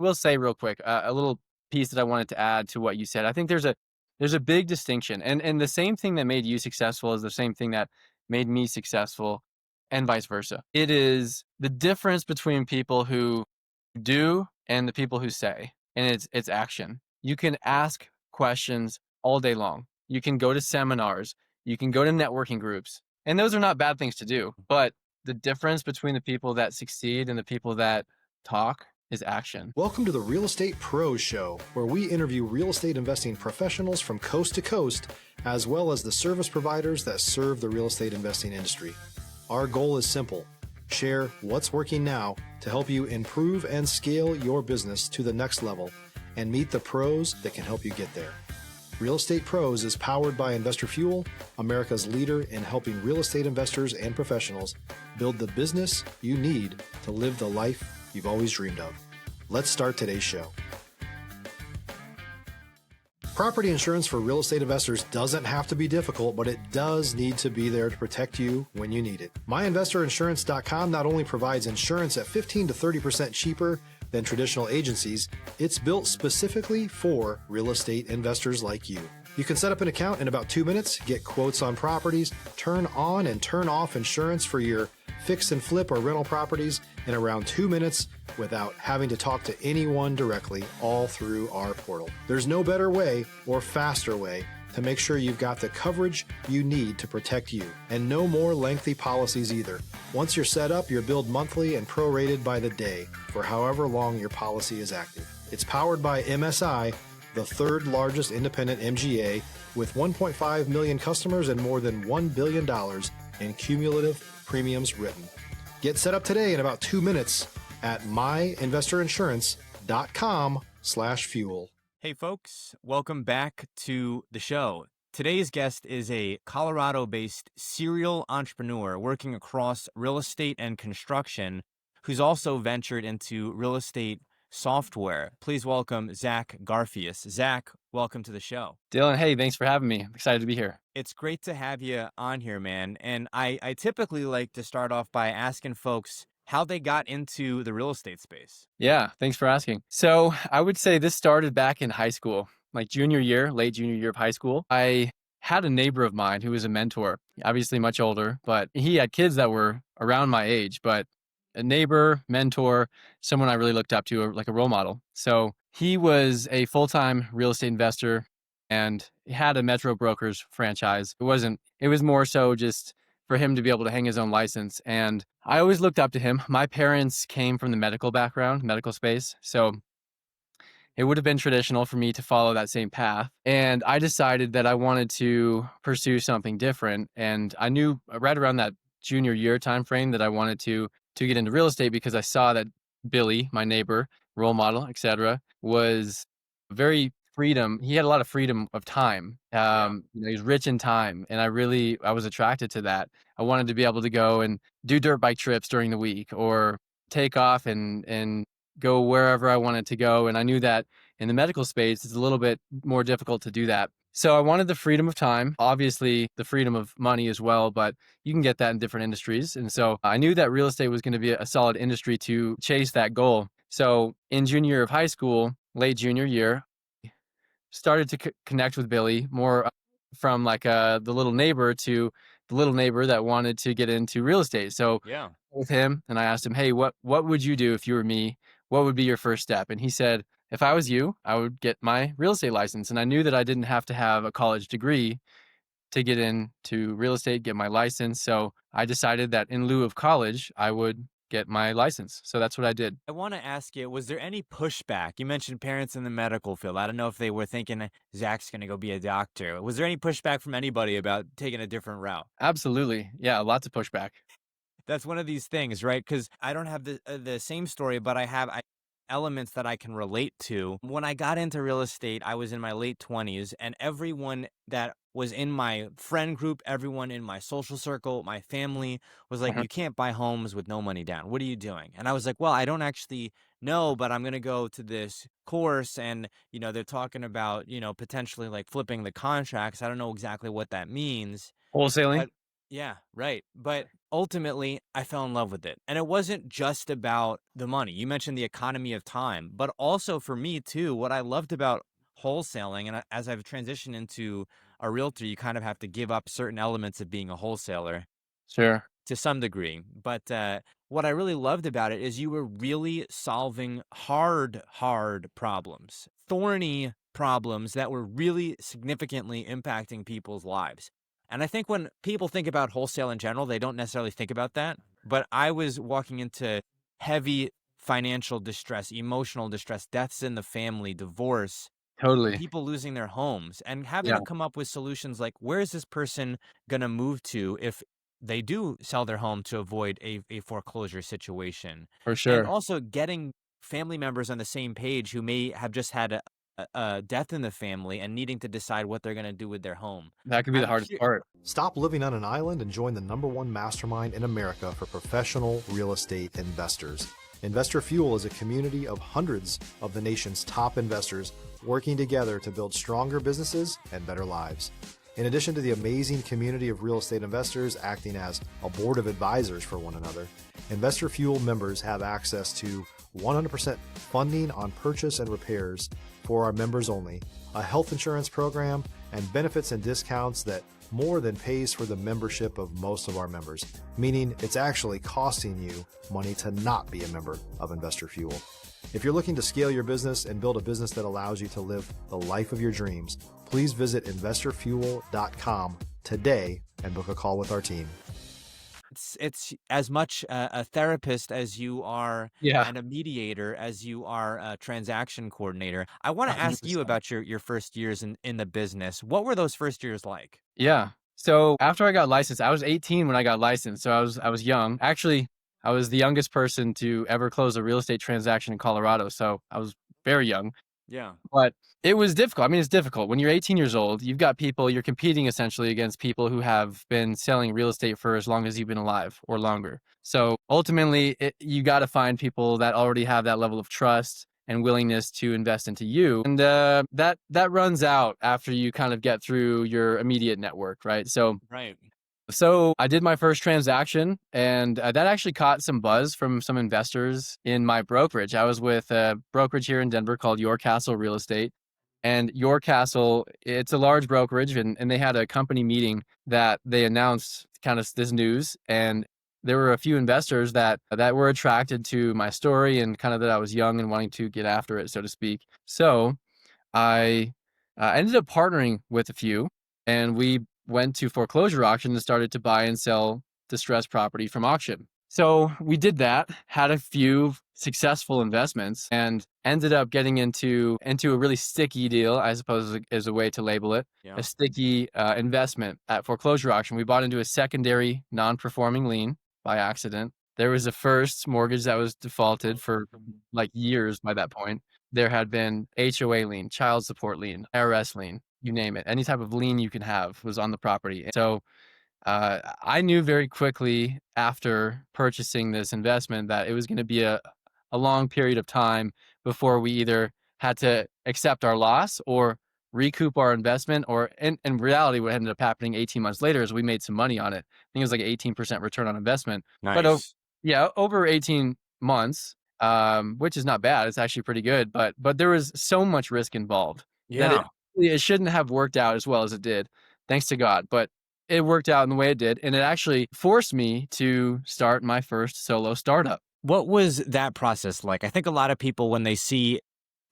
will say real quick, a little piece that I wanted to add to what you said. I think there's a big distinction, and the same thing that made you successful is the same thing that made me successful, and vice versa. It is the difference between people who do and the people who say, and it's action. You can ask questions all day long. You can go to seminars. You can go to networking groups, and those are not bad things to do. But the difference between the people that succeed and the people that talk is action. Welcome to the Real Estate Pros Show, where we interview real estate investing professionals from coast to coast, as well as the service providers that serve the real estate investing industry. Our goal is simple: share what's working now to help you improve and scale your business to the next level and meet the pros that can help you get there. Real Estate Pros is powered by Investor Fuel, America's leader in helping real estate investors and professionals build the business you need to live the life you've always dreamed of. Let's start today's show. Property insurance for real estate investors doesn't have to be difficult, but it does need to be there to protect you when you need it. MyInvestorInsurance.com not only provides insurance at 15 to 30% cheaper than traditional agencies, it's built specifically for real estate investors like you. You can set up an account in about 2 minutes, get quotes on properties, turn on and turn off insurance for your fix and flip or rental properties in around 2 minutes without having to talk to anyone directly, all through our portal. There's no better way or faster way to make sure you've got the coverage you need to protect you, and no more lengthy policies either. Once you're set up, you're billed monthly and prorated by the day for however long your policy is active. It's powered by MSI, the third largest independent MGA, with 1.5 million customers and more than $1 billion in cumulative premiums written. Get set up today in about 2 minutes at myinvestorinsurance.com/fuel. Hey folks, welcome back to the show. Today's guest is a Colorado-based serial entrepreneur working across real estate and construction, who's also ventured into real estate software. Please welcome Zach Garfias. Zach, welcome to the show. Dylan, hey, thanks for having me. I'm excited to be here. It's great to have you on here, man. And I typically like to start off by asking folks how they got into the real estate space. Yeah, thanks for asking. So I would say this started back in high school, like junior year, late junior year of high school. I had a neighbor of mine who was a mentor, obviously much older, but he had kids that were around my age, but a neighbor, mentor, someone I really looked up to, like a role model. So he was a full-time real estate investor and he had a Metro Brokers franchise. It was more so just for him to be able to hang his own license. And I always looked up to him. My parents came from the medical background, medical space. So it would have been traditional for me to follow that same path. And I decided that I wanted to pursue something different. And I knew right around that junior year time frame that I wanted to get into real estate because I saw that Billy, my neighbor, role model, etc., was very freedom. He had a lot of freedom of time. He's rich in time. And I was attracted to that. I wanted to be able to go and do dirt bike trips during the week or take off and go wherever I wanted to go. And I knew that in the medical space, it's a little bit more difficult to do that. So I wanted the freedom of time, obviously the freedom of money as well, but you can get that in different industries. And so I knew that real estate was going to be a solid industry to chase that goal. So in junior year of high school, late junior year, started to connect with Billy more from like the little neighbor to the little neighbor that wanted to get into real estate. So with him, and I asked him, hey, what would you do if you were me? What would be your first step? And he said, if I was you, I would get my real estate license. And I knew that I didn't have to have a college degree to get into real estate, get my license. So I decided that in lieu of college, I would get my license. So that's what I did. I want to ask you, was there any pushback? You mentioned parents in the medical field. I don't know if they were thinking Zach's going to go be a doctor. Was there any pushback from anybody about taking a different route? Absolutely. Yeah, lots of pushback. That's one of these things, right? Because I don't have the same story, but I have elements that I can relate to. When I got into real estate, I was in my late 20s, and everyone that was in my friend group, everyone in my social circle, my family was like, you can't buy homes with no money down. What are you doing? And I was like, well, I don't actually know, but I'm going to go to this course and, they're talking about, potentially like flipping the contracts. I don't know exactly what that means. Wholesaling? Yeah, right. But ultimately, I fell in love with it. And it wasn't just about the money. You mentioned the economy of time, but also for me too, what I loved about wholesaling, and as I've transitioned into a realtor, you kind of have to give up certain elements of being a wholesaler Sure. to some degree. But what I really loved about it is you were really solving hard problems, thorny problems that were really significantly impacting people's lives. And I think when people think about wholesale in general, they don't necessarily think about that. But I was walking into heavy financial distress, emotional distress, deaths in the family, divorce, Totally. people losing their homes, and having Yeah, to come up with solutions like, where is this person going to move to if they do sell their home to avoid a foreclosure situation? for And sure. also getting family members on the same page who may have just had a death in the family and needing to decide what they're going to do with their home. That could be the I'm hardest part. Stop living on an island and join the #1 mastermind in America for professional real estate investors. Investor Fuel is a community of hundreds of the nation's top investors working together to build stronger businesses and better lives. In addition to the amazing community of real estate investors acting as a board of advisors for one another, Investor Fuel members have access to 100% funding on purchase and repairs for our members only, a health insurance program, and benefits and discounts that more than pays for the membership of most of our members, meaning it's actually costing you money to not be a member of Investor Fuel. If you're looking to scale your business and build a business that allows you to live the life of your dreams, please visit investorfuel.com today and book a call with our team. It's as much a therapist as you are Yeah, and a mediator as you are a transaction coordinator. I want to ask you 100%. about your first years in the business. What were those first years like? Yeah. So after I got licensed, I was 18 when I got licensed, so I was young. Actually, I was the youngest person to ever close a real estate transaction in Colorado, so I was very young. Yeah. But it was difficult. I mean, it's difficult. When you're 18 years old, you've got people, you're competing essentially against people who have been selling real estate for as long as you've been alive or longer. So ultimately, you got to find people that already have that level of trust and willingness to invest into you. And that runs out after you kind of get through your immediate network, right? Right. So I did my first transaction, and that actually caught some buzz from some investors in my brokerage. I was with a brokerage here in Denver called Your Castle Real Estate. And Your Castle, it's a large brokerage, and they had a company meeting that they announced kind of this news. And there were a few investors that were attracted to my story and kind of that I was young and wanting to get after it, so to speak. So I ended up partnering with a few, and we went to foreclosure auction and started to buy and sell distressed property from auction. So we did that, had a few successful investments, and ended up getting into a really sticky deal, I suppose is a way to label it, Yeah. a sticky investment at foreclosure auction. We bought into a secondary non-performing lien by accident. There was a first mortgage that was defaulted for like years by that point. There had been HOA lien, child support lien, IRS lien, you name it. Any type of lien you can have was on the property. So I knew very quickly after purchasing this investment that it was going to be a long period of time before we either had to accept our loss or recoup our investment, or in reality, what ended up happening 18 months later is we made some money on it. I think it was like an 18% return on investment. But Nice. yeah, over 18 months, which is not bad. It's actually pretty good. But there was so much risk involved that Yeah. it shouldn't have worked out as well as it did, thanks to God. But it worked out in the way it did, and it actually forced me to start my first solo startup. What was that process like? I think a lot of people, when they see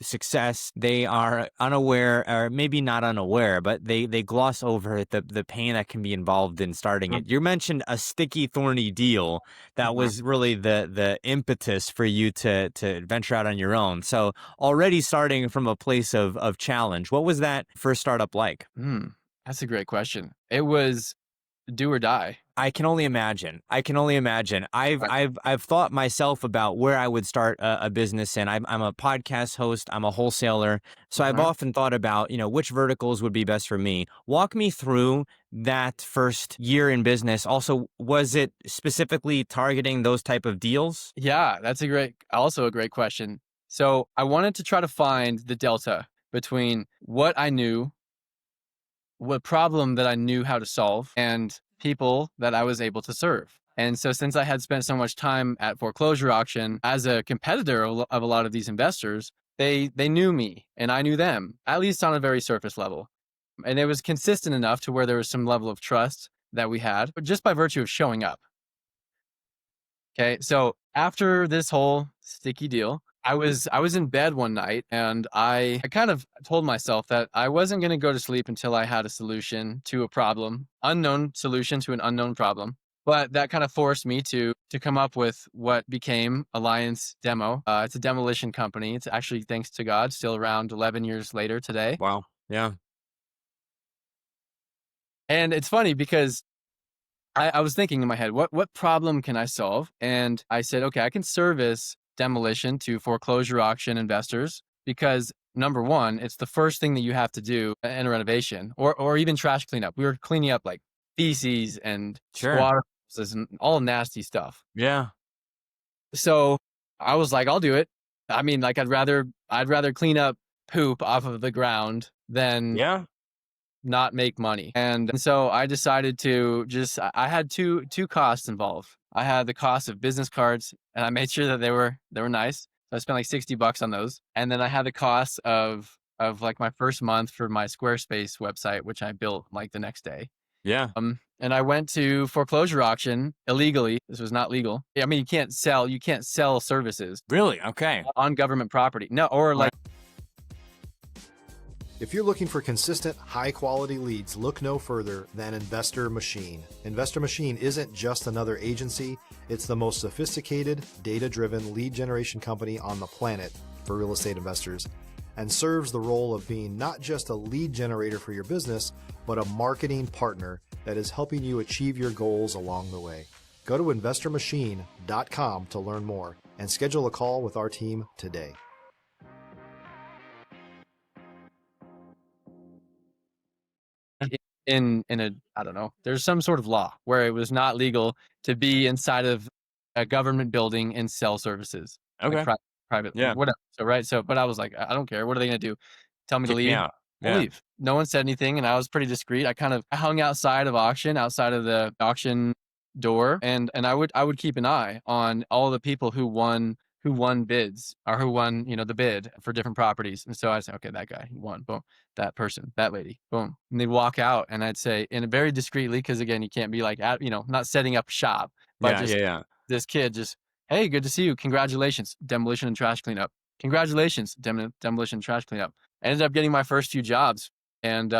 success, they are unaware, or maybe not unaware, but they gloss over the pain that can be involved in starting it. You mentioned a sticky, thorny deal that Mhm. was really the impetus for you to venture out on your own. So already starting from a place of challenge, what was that first startup like? That's a great question. It was do or die. I can only imagine. I can only imagine. Right. I've thought myself about where I would start a business in. I'm a podcast host. I'm a wholesaler, so I've Mhm. often thought about which verticals would be best for me. Walk me through that first year in business. Also, was it specifically targeting those type of deals? Yeah, that's also a great question. So I wanted to try to find the delta between what problem that I knew how to solve, and people that I was able to serve. And so since I had spent so much time at foreclosure auction as a competitor of a lot of these investors, they knew me and I knew them, at least on a very surface level. And it was consistent enough to where there was some level of trust that we had, but just by virtue of showing up. Okay. So after this whole sticky deal, I was in bed one night and I kind of told myself that I wasn't going to go to sleep until I had a solution to a problem, unknown solution to an unknown problem. But that kind of forced me to come up with what became Alliance Demo. It's a demolition company. It's actually, thanks to God, still around 11 years later today. Wow. Yeah. And it's funny because I was thinking in my head, what problem can I solve? And I said, okay, I can service demolition to foreclosure auction investors because number one, it's the first thing that you have to do in a renovation or even trash cleanup. We were cleaning up like feces and Sure. squatter houses and all nasty stuff. Yeah. So I was like, I'll do it. I mean, like I'd rather clean up poop off of the ground than Yeah. not make money. And so I decided to I had two costs involved. I had the cost of business cards and I made sure that they were nice. So I spent like $60 on those. And then I had the cost of like my first month for my Squarespace website, which I built like the next day. Yeah. And I went to foreclosure auction illegally. This was not legal. I mean, you can't sell services Really? Okay. on government property. No, or like If you're looking for consistent, high-quality leads, look no further than Investor Machine. Investor Machine isn't just another agency, it's the most sophisticated, data-driven lead generation company on the planet for real estate investors, and serves the role of being not just a lead generator for your business, but a marketing partner that is helping you achieve your goals along the way. Go to investormachine.com to learn more and schedule a call with our team today. in a, I don't know, there's some sort of law where it was not legal to be inside of a government building and sell services. Okay. Like private, Yeah. whatever. So, right. So, but I was like, I don't care. What are they going to do? Tell me to Kick me leave? out. I'll Yeah. leave. No one said anything and I was pretty discreet. I hung outside of the auction door and I would keep an eye on all the people who won bids or who won, the bid for different properties. And so I said, okay, that guy, he won. Boom. That person, that lady, boom. And they'd walk out and I'd say, in a very discreetly, because again, you can't be like, not setting up shop, but Yeah. this kid just, hey, good to see you. Congratulations. Demolition and trash cleanup. Congratulations. Demolition and trash cleanup. I ended up getting my first few jobs and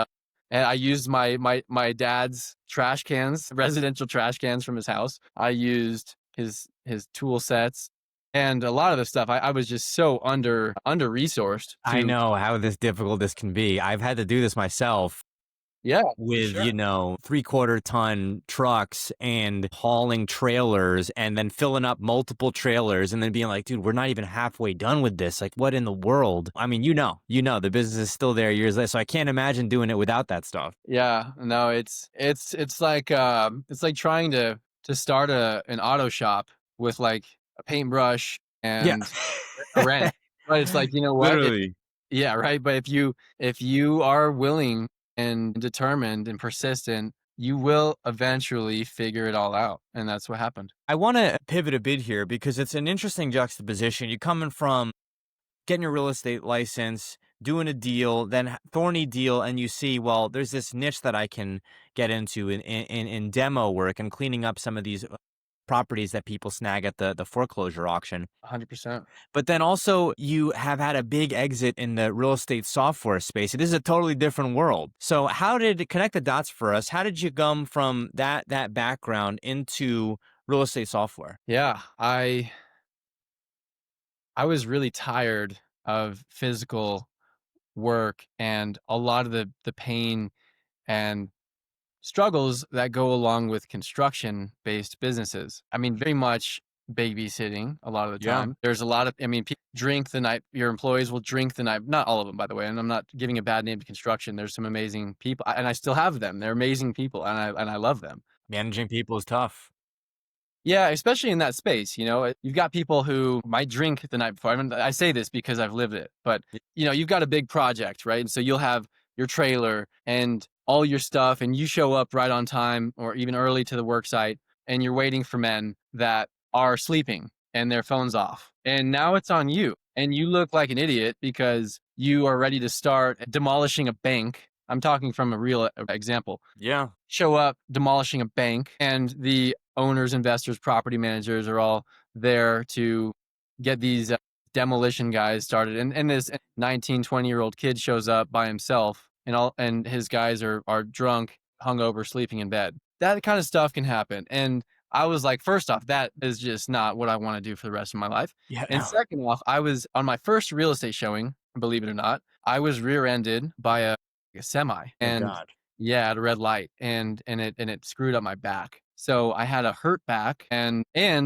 I used my dad's trash cans, residential trash cans from his house. I used his tool sets. And a lot of the stuff, I was just so under resourced. I know how difficult this can be. I've had to do this myself. Yeah. With, sure. 3/4 ton trucks and hauling trailers and then filling up multiple trailers and then being like, dude, we're not even halfway done with this. Like, what in the world? I mean, the business is still there years later. So I can't imagine doing it without that stuff. Yeah. No, it's like trying to start an auto shop with like a paintbrush and a wrench. But it's like, you know what? Literally. Yeah, right. But if you are willing and determined and persistent, you will eventually figure it all out. And that's what happened. I want to pivot a bit here because it's an interesting juxtaposition. You're coming from getting your real estate license, doing a deal, then thorny deal, and you see, well, there's this niche that I can get into in demo work and cleaning up some of these properties that people snag at the foreclosure auction. 100%. But then also you have had a big exit in the real estate software space. This is a totally different world. So how did it connect the dots for us? How did you come from that background into real estate software? Yeah, I was really tired of physical work and a lot of the pain and struggles that go along with construction-based businesses. I mean, very much babysitting a lot of the Yeah. time. There's a lot of, people drink the night, your employees will drink the night, not all of them, by the way, and I'm not giving a bad name to construction. There's some amazing people, and I still have them. They're amazing people, and I love them. Managing people is tough. Yeah, especially in that space, you've got people who might drink the night before. I mean, I say this because I've lived it, but you've got a big project, right? And so you'll have your trailer and all your stuff and you show up right on time or even early to the work site and you're waiting for men that are sleeping and their phone's off. And now it's on you. And you look like an idiot because you are ready to start demolishing a bank. I'm talking from a real example. Yeah. Show up demolishing a bank, and the owners, investors, property managers are all there to get these demolition guys started. And this 19, 20-year-old kid shows up by himself, and his guys are drunk, hungover, sleeping in bed. That kind of stuff can happen. And I was like, first off, that is just not what I want to do for the rest of my life. Yeah. And second off, I was on my first real estate showing, believe it or not, I was rear-ended by a semi. And God. yeah, at a red light, and it screwed up my back. So I had a hurt back, and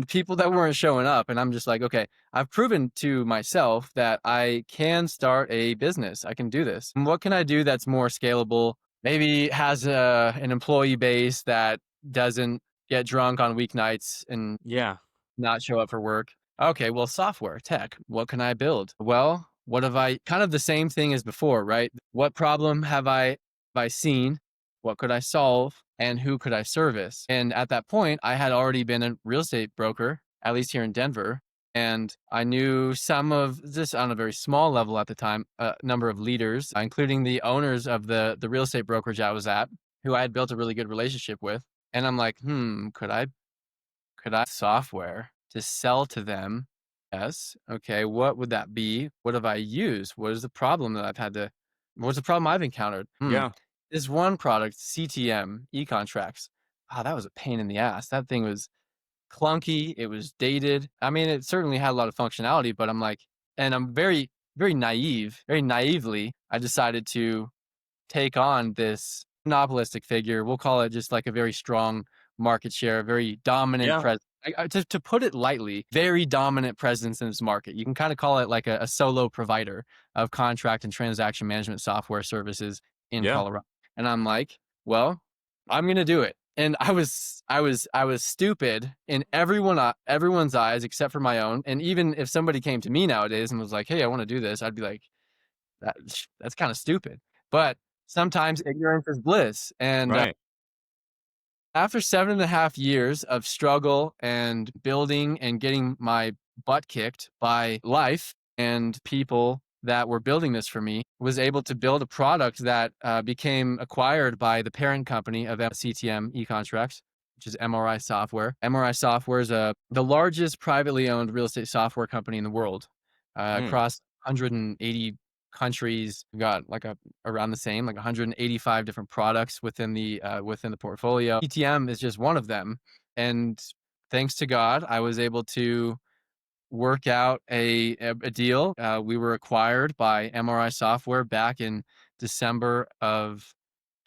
people that weren't showing up, and I'm just like, okay, I've proven to myself that I can start a business. I can do this. And what can I do that's more scalable? Maybe has an employee base that doesn't get drunk on weeknights and Yeah. not show up for work. Okay, well, software, tech, what can I build? Well, what have I kind of the same thing as before, right? What problem have I seen? What could I solve? And who could I service? And at that point, I had already been a real estate broker, at least here in Denver. And I knew some of this on a very small level at the time, a number of leaders, including the owners of the real estate brokerage I was at, who I had built a really good relationship with. And I'm like, could I software to sell to them? Yes. Okay. What would that be? What have I used? What is the problem that what's the problem I've encountered? Yeah. This one product, CTM, e-contracts. Wow, that was a pain in the ass. That thing was clunky. It was dated. I mean, it certainly had a lot of functionality, but I'm like, and I'm very, very naively, I decided to take on this monopolistic figure. We'll call it just like a very strong market share, very dominant presence. To put it lightly, very dominant presence in this market. You can kind of call it like a solo provider of contract and transaction management software services in Colorado. And I'm like, well, I'm going to do it. And I was stupid in everyone's eyes except for my own. And even if somebody came to me nowadays and was like, hey, I want to do this, I'd be like, that's kind of stupid. But sometimes ignorance is bliss. And after 7.5 years of struggle and building and getting my butt kicked by life and people that were building this for me, was able to build a product that became acquired by the parent company of CTM e-contracts, which is MRI Software. MRI Software is the largest privately owned real estate software company in the world, across 180 countries. We've got like around the same, like 185 different products within the portfolio. CTM is just one of them. And thanks to God, I was able to work out a deal. We were acquired by MRI Software back in December of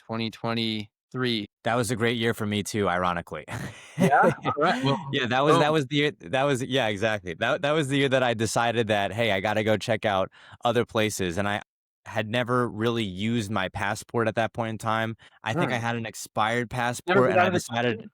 2023. That was a great year for me too, ironically. Yeah. All right. Well, yeah, that was the year, yeah, exactly. That was the year that I decided that, hey, I got to go check out other places. And I had never really used my passport at that point in time. I think I had an expired passport, and I decided.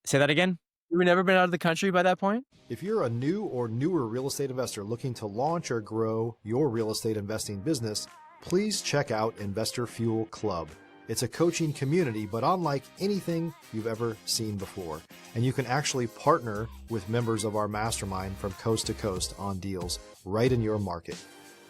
Say that again? You never been out of the country by that point? If you're a new or newer real estate investor looking to launch or grow your real estate investing business, please check out Investor Fuel Club. It's a coaching community, but unlike anything you've ever seen before. And you can actually partner with members of our mastermind from coast to coast on deals right in your market.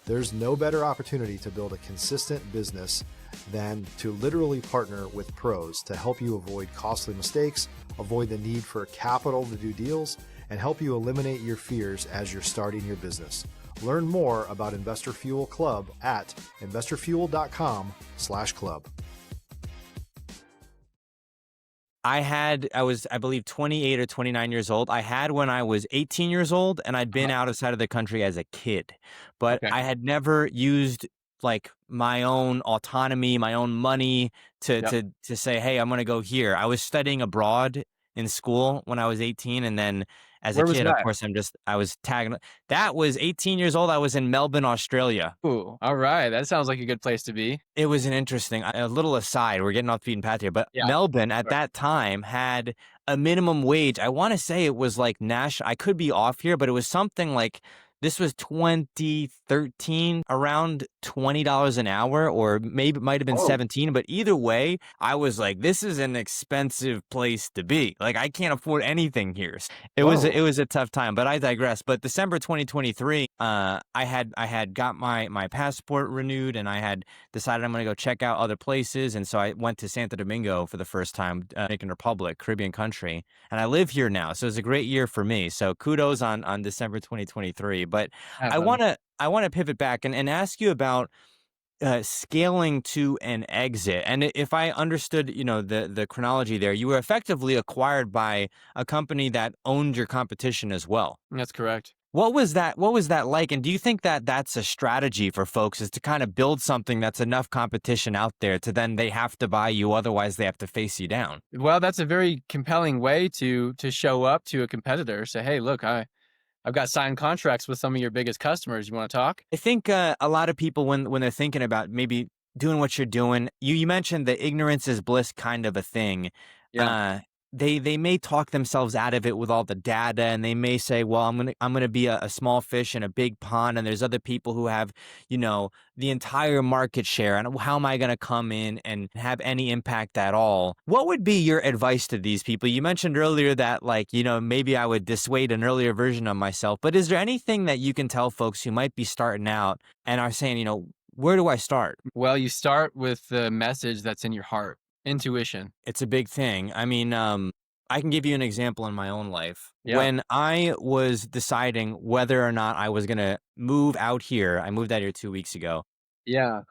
There's no better opportunity to build a consistent business than to literally partner with pros to help you avoid costly mistakes, avoid the need for capital to do deals, and help you eliminate your fears as you're starting your business. Learn more about Investor Fuel Club at investorfuel.com/club. I was, I believe, 28 or 29 years old. I had when I was 18 years old, and I'd been outside of the country as a kid, but I had never used like my own autonomy, my own money to say, hey, I'm going to go here. I was studying abroad in school when I was 18. And then as a kid, of course, I was tagging. That was 18 years old. I was in Melbourne, Australia. Ooh, all right. That sounds like a good place to be. It was an interesting, a little aside, we're getting off the beaten path here, but Melbourne at that time had a minimum wage. I want to say it was like national, I could be off here, but it was something like This was 2013, around $20 an hour, or maybe it might have been Oh, 17. But either way, I was like, this is an expensive place to be. Like, I can't afford anything here. whoa. It was a tough time, but I digress. But December 2023, I had got my passport renewed, and I had decided I'm going to go check out other places. And so I went to Santo Domingo for the first time, Dominican Republic, Caribbean country, and I live here now. So it's a great year for me. So kudos on December 2023. But Yeah, I buddy. I want to pivot back and ask you about scaling to an exit. And if I understood, the chronology there, you were effectively acquired by a company that owned your competition as well. That's correct. What was that? What was that like? And do you think that that's a strategy for folks, is to kind of build something that's enough competition out there to then they have to buy you, otherwise they have to face you down? Well, that's a very compelling way to show up to a competitor. Say, hey, look, I've got signed contracts with some of your biggest customers. You want to talk? I think a lot of people, when they're thinking about maybe doing what you're doing, you mentioned the ignorance is bliss kind of a thing. Yeah. Uh, they may talk themselves out of it with all the data, and they may say, well, I'm gonna be a small fish in a big pond, and there's other people who have, the entire market share, and how am I gonna come in and have any impact at all? What would be your advice to these people? You mentioned earlier that, like, maybe I would dissuade an earlier version of myself, but is there anything that you can tell folks who might be starting out and are saying, where do I start? Well, you start with the message that's in your heart, intuition. It's a big thing. I mean, I can give you an example in my own life. Yeah. When I was deciding whether or not I was going to move out here, I moved out here 2 weeks ago. Yeah.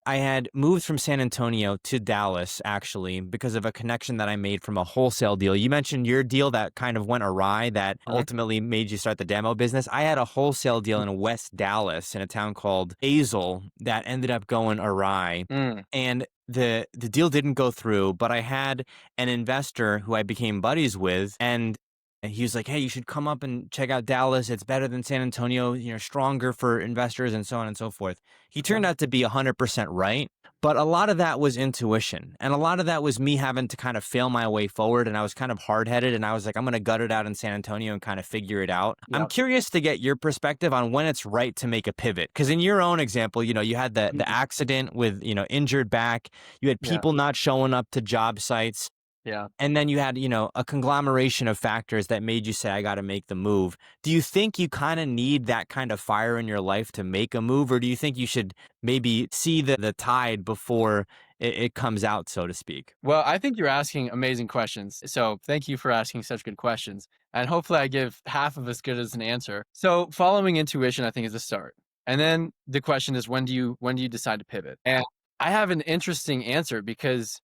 I had moved from San Antonio to Dallas, actually, because of a connection that I made from a wholesale deal. You mentioned your deal that kind of went awry, that Mhm. ultimately made you start the demo business. I had a wholesale deal in West Dallas in a town called Azle that ended up going awry. Mm. And the deal didn't go through, but I had an investor who I became buddies with, and he was like, "Hey, you should come up and check out Dallas. It's better than San Antonio, stronger for investors," and so on and so forth. He Okay. turned out to be 100% right, but a lot of that was intuition, and a lot of that was me having to kind of fail my way forward, and I was kind of hard-headed, and I was like, I'm going to gut it out in San Antonio and kind of figure it out. I'm Yeah. curious to get your perspective on when it's right to make a pivot, because in your own example, you had the Mhm. accident with, injured back, you had Yeah. people not showing up to job sites. Yeah. And then you had, a conglomeration of factors that made you say, I got to make the move. Do you think you kind of need that kind of fire in your life to make a move? Or do you think you should maybe see the tide before it comes out, so to speak? Well, I think you're asking amazing questions. So thank you for asking such good questions. And hopefully I give half of as good as an answer. So following intuition, I think, is the start. And then the question is, when do you decide to pivot? And I have an interesting answer because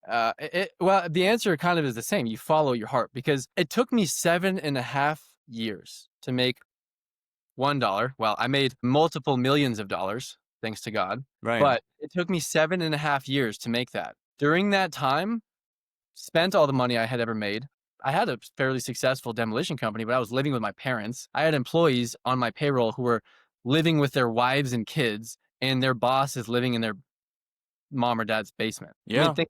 well, the answer kind of is the same. You follow your heart, because it took me 7.5 years to make $1. Well, I made multiple millions of dollars, thanks to God, Right. but it took me 7.5 years to make that. During that time, spent all the money I had ever made. I had a fairly successful demolition company, but I was living with my parents. I had employees on my payroll who were living with their wives and kids, and their boss is living in their mom or dad's basement. I mean, Yeah. think.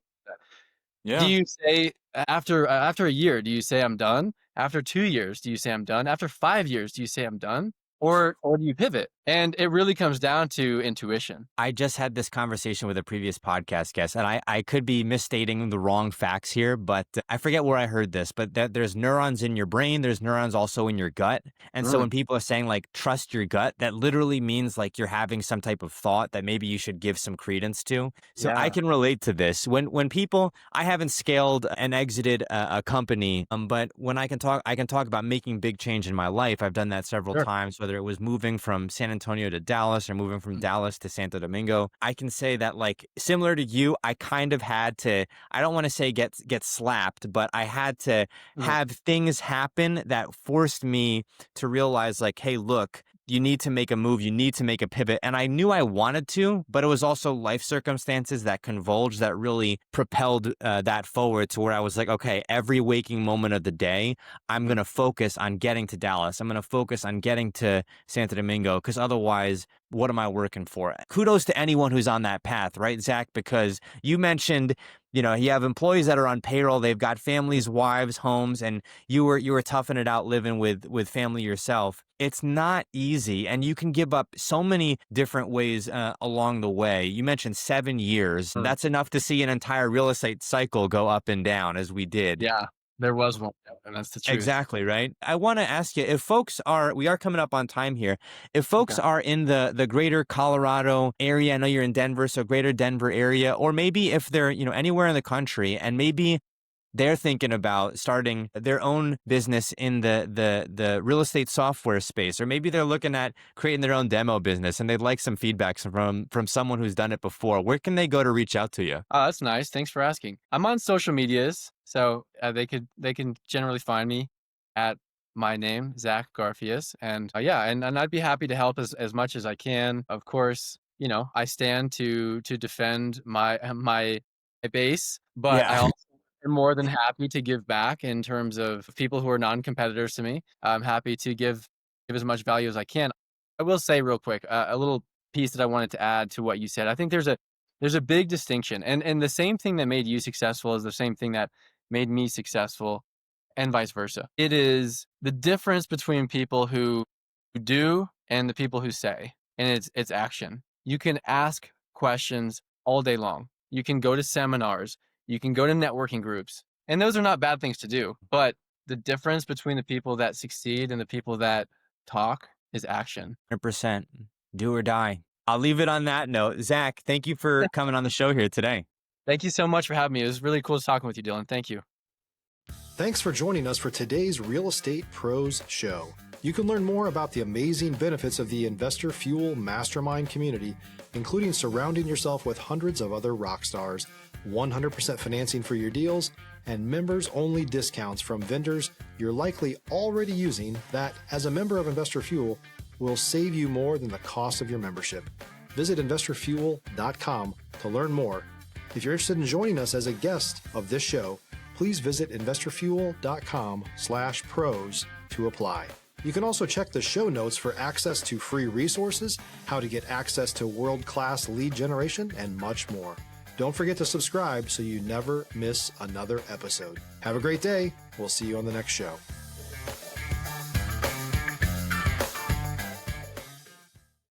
Do Yeah. you say after a year, do you say I'm done? After 2 years, do you say I'm done? After 5 years, do you say I'm done? Or do you pivot? And it really comes down to intuition. I just had this conversation with a previous podcast guest, and I could be misstating the wrong facts here, but I forget where I heard this, but that there's neurons in your brain, there's neurons also in your gut. And so Mm, when people are saying, like, trust your gut, that literally means like you're having some type of thought that maybe you should give some credence to. So I yeah, can relate to this. When people, I haven't scaled and exited a company, but when I can talk about making big change in my life. I've done that several sure. times, whether it was moving from San Antonio to Dallas or moving from Dallas to Santo Domingo. I can say that, like, similar to you, I kind of had to, I don't want to say get slapped, but I had to Mhm. have things happen that forced me to realize, like, hey, look, you need to make a move, you need to make a pivot. And I knew I wanted to, but it was also life circumstances that converged that really propelled that forward to where I was like, okay, every waking moment of the day, I'm going to focus on getting to Dallas. I'm going to focus on getting to Santo Domingo, because otherwise what am I working for? Kudos to anyone who's on that path, right, Zach? Because you mentioned, you have employees that are on payroll, they've got families, wives, homes, and you were toughing it out living with family yourself. It's not easy, and you can give up so many different ways along the way. You mentioned 7 years. That's enough to see an entire real estate cycle go up and down as we did. Yeah, there was one, and that's the truth. Exactly, right? I want to ask you, if folks we are coming up on time here. If folks are in the greater Colorado area, I know you're in Denver, so greater Denver area, or maybe if they're, anywhere in the country, and maybe they're thinking about starting their own business in the real estate software space, or maybe they're looking at creating their own demo business and they'd like some feedback from someone who's done it before, where can they go to reach out to you? Oh, that's nice. Thanks for asking. I'm on social medias, so they can generally find me at my name, Zach Garfias, and and I'd be happy to help as much as I can. Of course, I stand to defend my base, but I also am more than happy to give back in terms of people who are non-competitors to me. I'm happy to give as much value as I can. I will say real quick, a little piece that I wanted to add to what you said. I think there's a big distinction, and the same thing that made you successful is the same thing that made me successful, and vice versa. It is the difference between people who do and the people who say, and it's action. You can ask questions all day long. You can go to seminars. You can go to networking groups, and those are not bad things to do. But the difference between the people that succeed and the people that talk is action. 100%. Do or die. I'll leave it on that note. Zach, thank you for coming on the show here today. Thank you so much for having me. It was really cool talking with you, Dylan. Thank you. Thanks for joining us for today's Real Estate Pros Show. You can learn more about the amazing benefits of the Investor Fuel Mastermind community, including surrounding yourself with hundreds of other rock stars, 100% financing for your deals, and members-only discounts from vendors you're likely already using that, as a member of Investor Fuel, will save you more than the cost of your membership. Visit investorfuel.com to learn more. If you're interested in joining us as a guest of this show, please visit investorfuel.com/pros to apply. You can also check the show notes for access to free resources, how to get access to world-class lead generation, and much more. Don't forget to subscribe so you never miss another episode. Have a great day. We'll see you on the next show.